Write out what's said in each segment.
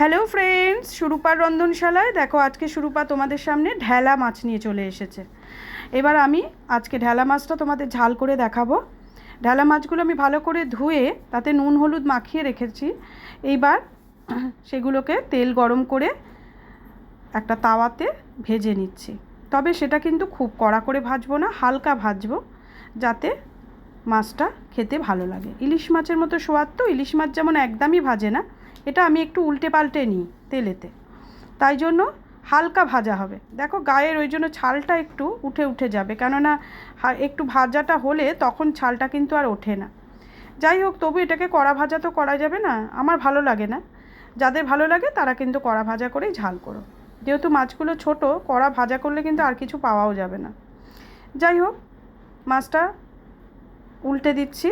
Hello friends, সুরূপার রন্ধনশালায় দেখো আজকে সুরূপা তোমাদের সামনে ঢেলা মাছ নিয়ে চলে এসেছে। এবার আমি আজকে ঢেলা মাছটা তোমাদের ঝাল করে দেখাবো। ঢেলা মাছগুলো আমি ভালো করে ধুয়ে তাতে নুন হলুদ মাখিয়ে রেখেছি। এইবার সেগুলোকে তেল গরম করে একটা তাওয়াতে ভেজে নিচ্ছি। তবে সেটা কিন্তু খুব কড়া করে ভাজবো না, হালকা ভাজবো যাতে মাছটা খেতে ভালো লাগে। ইলিশ মাছের মতো স্বাদ তো, ইলিশ মাছ যেমন একদমই ভাজে না, এটা আমি একটু উল্টে পাল্টে নিই তেলেতে, তাই জন্য হালকা ভাজা হবে। দেখো গায়ের ওই জন্য ছালটা একটু উঠে উঠে যাবে, কেননা একটু ভাজাটা হলে তখন ছালটা কিন্তু আর ওঠে না। যাই হোক, তবু এটাকে কড়া ভাজা তো করা যাবে না, আমার ভালো লাগে না। যাদের ভালো লাগে তারা কিন্তু কড়া ভাজা করেই ঝাল করো, যেহেতু মাছগুলো ছোট, কড়া ভাজা করলে কিন্তু আর কিছু পাওয়াও যাবে না। যাই হোক, মাছটা উল্টে দিচ্ছি।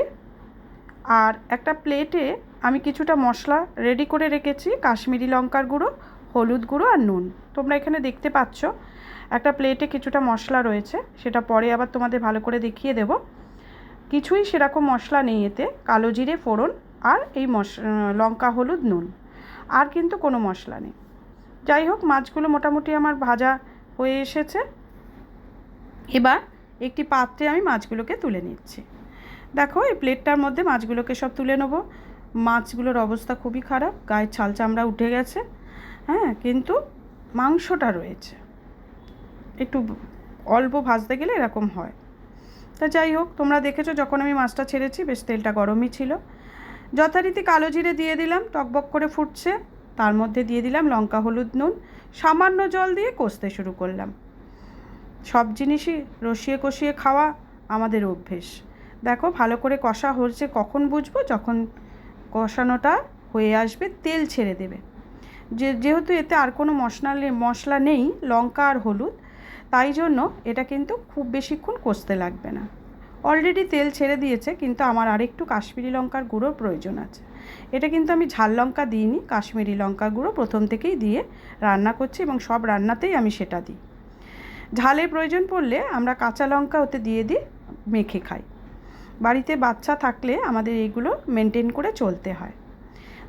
আর একটা প্লেটে আমি কিছুটা মশলা রেডি করে রেখেছি, কাশ্মীরি লঙ্কার গুঁড়ো, হলুদ গুঁড়ো আর নুন। তোমরা এখানে দেখতে পাচ্ছ একটা প্লেটে কিছুটা মশলা রয়েছে, সেটা পরে আবার তোমাদের ভালো করে দেখিয়ে দেব। কিছুই সেরকম মশলা নেই এতে, কালো জিরে ফোড়ন আর এই লঙ্কা হলুদ নুন, আর কিন্তু কোনো মশলা নেই। যাই হোক, মাছগুলো মোটামুটি আমার ভাজা হয়ে এসেছে। এবার একটি পাত্রে আমি মাছগুলোকে তুলে নিচ্ছি। দেখো এই প্লেটটার মধ্যে মাছগুলোকে সব তুলে নেব। মাছগুলোর অবস্থা খুবই খারাপ, গায়ের ছাল চামড়া উঠে গেছে, হ্যাঁ, কিন্তু মাংসটা রয়েছে। একটু অল্প ভাজতে গেলে এরকম হয়। তা যাই হোক, তোমরা দেখেছো যখন আমি মাছটা ছেড়েছি বেশ তেলটা গরমই ছিল। যথারীতি কালো জিরে দিয়ে দিলাম, টকবক করে ফুটছে। তার মধ্যে দিয়ে দিলাম লঙ্কা হলুদ নুন, সামান্য জল দিয়ে কষতে শুরু করলাম। সব জিনিসই রসিয়ে কষিয়ে খাওয়া আমাদের অভ্যেস। দেখো ভালো করে কষা হচ্ছে, কখন বুঝবো? যখন কষানোটা হয়ে আসবে, তেল ছেড়ে দেবে। যেহেতু এতে আর কোনো মশলা নেই, লঙ্কা আর হলুদ, তাই জন্য এটা কিন্তু খুব বেশিক্ষণ কষতে লাগবে না। অলরেডি তেল ছেড়ে দিয়েছে, কিন্তু আমার আরেকটু কাশ্মীরি লঙ্কার গুঁড়োর প্রয়োজন আছে। এটা কিন্তু আমি ঝাল লঙ্কা দিইনি, কাশ্মীরি লঙ্কার গুঁড়ো প্রথম থেকেই দিয়ে রান্না করছি, এবং সব রান্নাতেই আমি সেটা দিই। ঝালের প্রয়োজন পড়লে আমরা কাঁচা লঙ্কা ওতে দিয়ে দিই, মেখে খাই। বাড়িতে বাচ্চা থাকলে আমাদের এইগুলো মেনটেন করে চলতে হয়।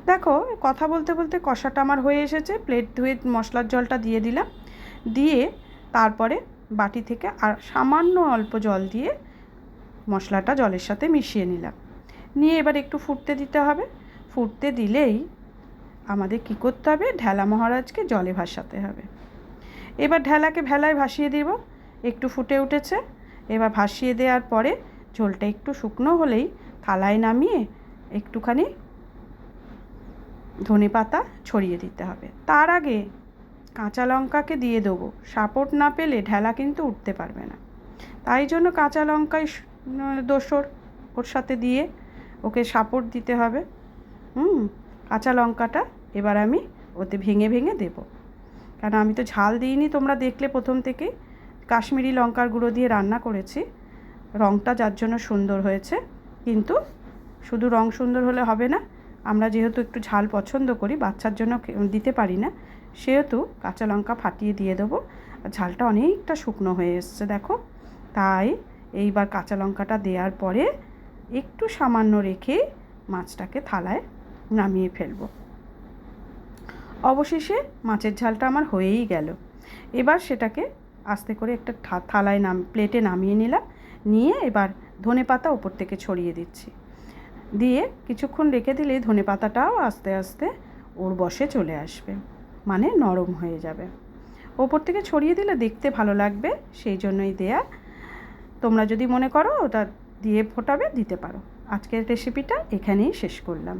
দেখো কথা বলতে বলতে কষাটা আমার হয়ে এসেছে। প্লেট ধুয়ে মশলার জলটা দিয়ে দিলাম, দিয়ে তারপরে বাটি থেকে আর সামান্য অল্প জল দিয়ে মশলাটা জলের সাথে মিশিয়ে নিলাম। নিয়ে এবার একটু ফুটতে দিতে হবে। ফুটতে দিলেই আমাদের কী করতে হবে, ঢেলা মহারাজকে জলে ভাসাতে হবে। এবার ঢেলাকে ভেলায় ভাসিয়ে দেব। একটু ফুটে উঠেছে, এবার ভাসিয়ে দেওয়ার পরে ঝোলটা একটু শুকনো হলেই থালায় নামিয়ে একটুখানি ধনেপাতা ছড়িয়ে দিতে হবে। তার আগে কাঁচা লঙ্কাকে দিয়ে দেবো, সাপোর্ট না পেলে ঢেলা কিন্তু উঠতে পারবে না। তাই জন্য কাঁচা লঙ্কাই দোসর ওর সাথে দিয়ে ওকে সাপোর্ট দিতে হবে। কাঁচা লঙ্কাটা এবার আমি ওতে ভেঙে ভেঙে দেবো, কারণ আমি তো ঝাল দিইনি, তোমরা দেখলে প্রথম থেকেই কাশ্মীরি লঙ্কার গুঁড়ো দিয়ে রান্না করেছি। রঙটা যার জন্য সুন্দর হয়েছে, কিন্তু শুধু রং সুন্দর হলে হবে না, আমরা যেহেতু একটু ঝাল পছন্দ করি, বাচ্চার জন্য দিতে পারি না, সেহেতু কাঁচা লঙ্কা ফাটিয়ে দিয়ে দেবো। আর ঝালটা অনেকটা শুকনো হয়ে এসছে দেখো। তাই এইবার কাঁচা লঙ্কাটা দেওয়ার পরে একটু সামান্য রেখে মাছটাকে থালায় নামিয়ে ফেলবো। অবশেষে মাছের ঝালটা আমার হয়েই গেল। এবার সেটাকে আস্তে করে একটা থালায় প্লেটে নামিয়ে নিলাম। নিয়ে এবার ধনেপাতা ওপর থেকে ছড়িয়ে দিচ্ছি। দিয়ে কিছুক্ষণ রেখে দিলে ধনেপাতাটাও আস্তে আস্তে ওর বসে চলে আসবে, মানে নরম হয়ে যাবে। ওপর থেকে ছড়িয়ে দিলে দেখতে ভালো লাগবে, সেই জন্যই দেয়া। তোমরা যদি মনে করো ওটা দিয়ে ফোটাবে, দিতে পারো। আজকের রেসিপিটা এখানেই শেষ করলাম।